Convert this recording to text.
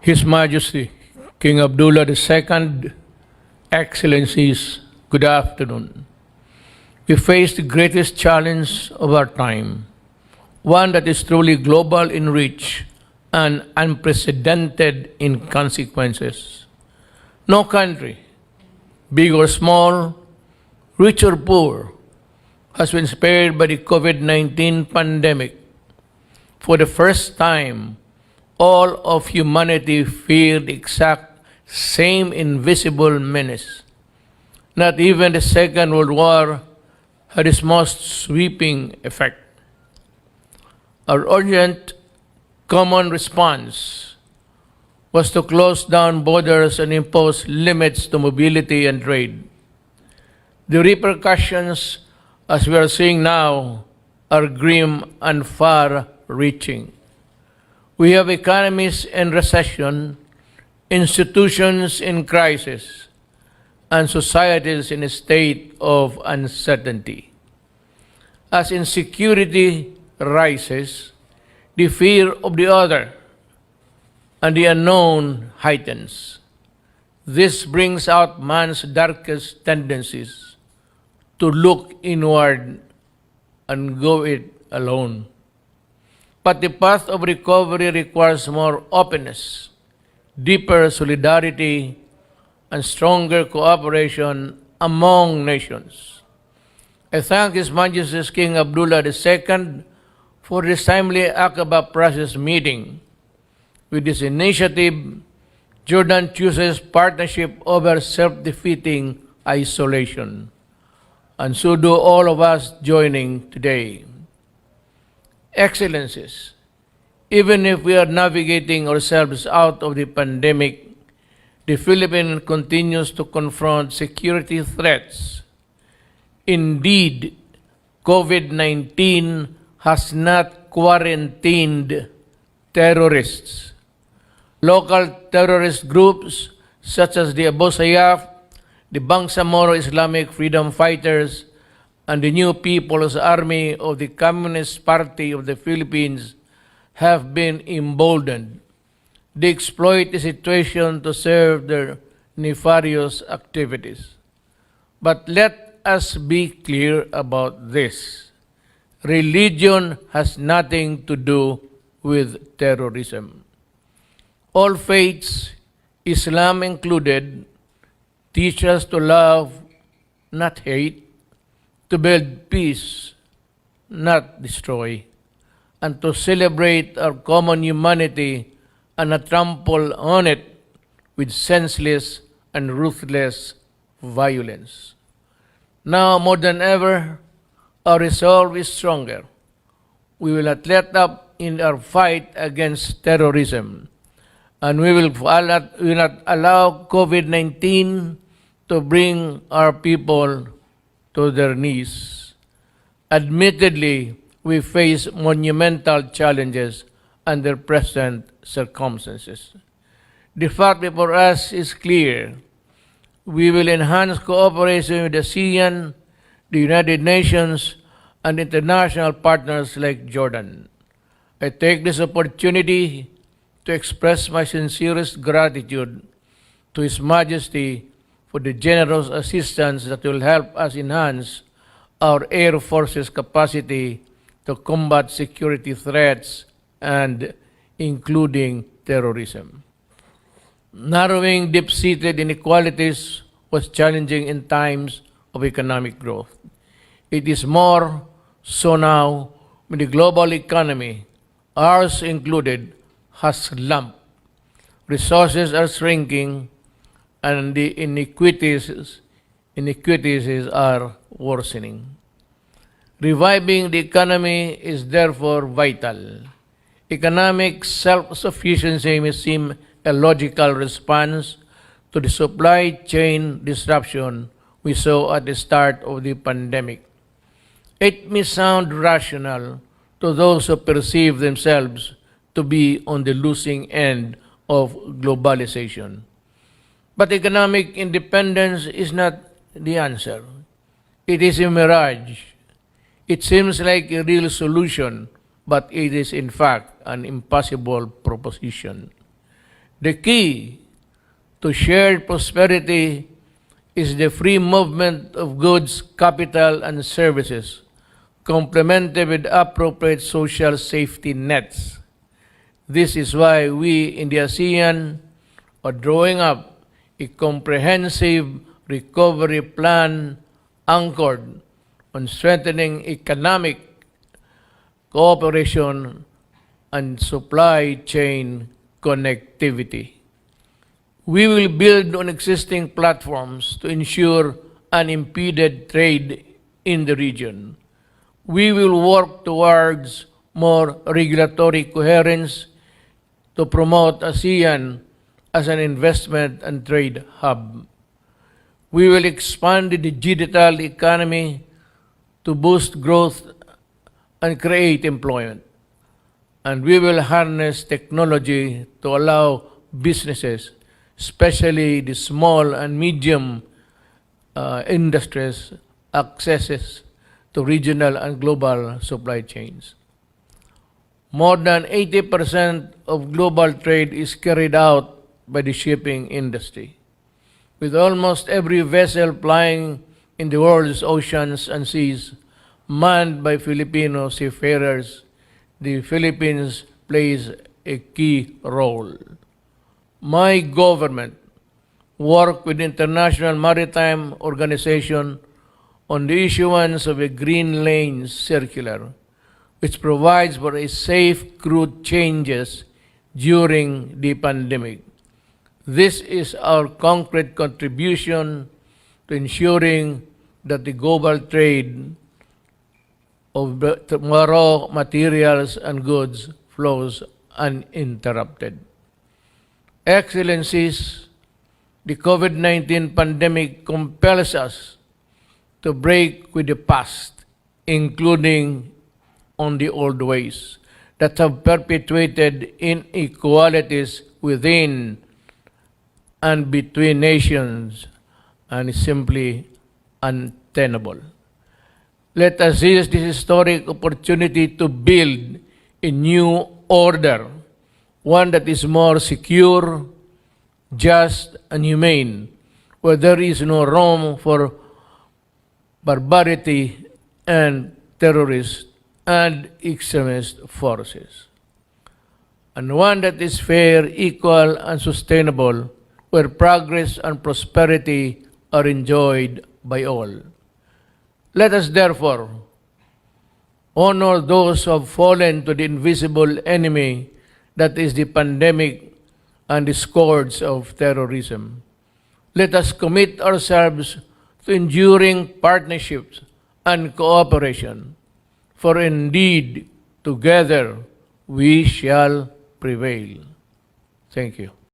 His Majesty, King Abdullah II, Excellencies, good afternoon. We face the greatest challenge of our time, one that is truly global in reach and unprecedented in consequences. No country, big or small, rich or poor, has been spared by the COVID-19 pandemic. For the first time, all of humanity feared the exact same invisible menace. Not even the Second World War had its most sweeping effect. Our urgent common response was to close down borders and impose limits to mobility and trade. The repercussions, as we are seeing now, are grim and far-reaching. We have economies in recession, institutions in crisis, and societies in a state of uncertainty. As insecurity rises, the fear of the other and the unknown heightens. This brings out man's darkest tendencies to look inward and go it alone. But the path of recovery requires more openness, deeper solidarity, and stronger cooperation among nations. I thank His Majesty King Abdullah II for this timely Aqaba process meeting. With this initiative, Jordan chooses partnership over self-defeating isolation. And so do all of us joining today. Excellencies, even if we are navigating ourselves out of the pandemic, the Philippines continues to confront security threats. Indeed, COVID-19 has not quarantined terrorists. Local terrorist groups such as the Abu Sayyaf, the Bangsamoro Islamic Freedom Fighters, and the New People's Army of the Communist Party of the Philippines have been emboldened. They exploit the situation to serve their nefarious activities. But let us be clear about this. Religion has nothing to do with terrorism. All faiths, Islam included, teach us to love, not hate, to build peace, not destroy, and to celebrate our common humanity and not trample on it with senseless and ruthless violence. Now more than ever, our resolve is stronger. We will not let up in our fight against terrorism, and we will not allow COVID-19 to bring our people to their knees. Admittedly, we face monumental challenges under present circumstances. The fact before us is clear. We will enhance cooperation with the ASEAN, the United Nations, and international partners like Jordan. I take this opportunity to express my sincerest gratitude to His Majesty for the generous assistance that will help us enhance our Air Force's capacity to combat security threats and including terrorism. Narrowing deep-seated inequalities was challenging in times of economic growth. It is more so now when the global economy, ours included, has slumped. Resources are shrinking and the inequities are worsening. Reviving the economy is therefore vital. Economic self-sufficiency may seem a logical response to the supply chain disruption we saw at the start of the pandemic. It may sound rational to those who perceive themselves to be on the losing end of globalization. But economic independence is not the answer. It is a mirage. It seems like a real solution, but it is in fact an impossible proposition. The key to shared prosperity is the free movement of goods, capital, and services, complemented with appropriate social safety nets. This is why we in the ASEAN are drawing up a comprehensive recovery plan anchored on strengthening economic cooperation and supply chain connectivity. We will build on existing platforms to ensure unimpeded trade in the region. We will work towards more regulatory coherence to promote ASEAN as an investment and trade hub. We will expand the digital economy to boost growth and create employment. And we will harness technology to allow businesses, especially the small and medium industries, accesses to regional and global supply chains. More than 80% of global trade is carried out by the shipping industry, with almost every vessel plying in the world's oceans and seas manned by Filipino seafarers. The Philippines plays a key role. My government worked with the International Maritime Organization on the issuance of a Green Lanes Circular, which provides for a safe crude changes during the pandemic. This is our concrete contribution to ensuring that the global trade of raw materials and goods flows uninterrupted. Excellencies, the COVID-19 pandemic compels us to break with the past, including on the old ways that have perpetuated inequalities within and between nations and is simply untenable. Let us seize this historic opportunity to build a new order, one that is more secure, just, and humane, where there is no room for barbarity and terrorist and extremist forces, and one that is fair, equal, and sustainable, where progress and prosperity are enjoyed by all. Let us therefore honor those who have fallen to the invisible enemy that is the pandemic and the scourge of terrorism. Let us commit ourselves to enduring partnerships and cooperation, for indeed together we shall prevail. Thank you.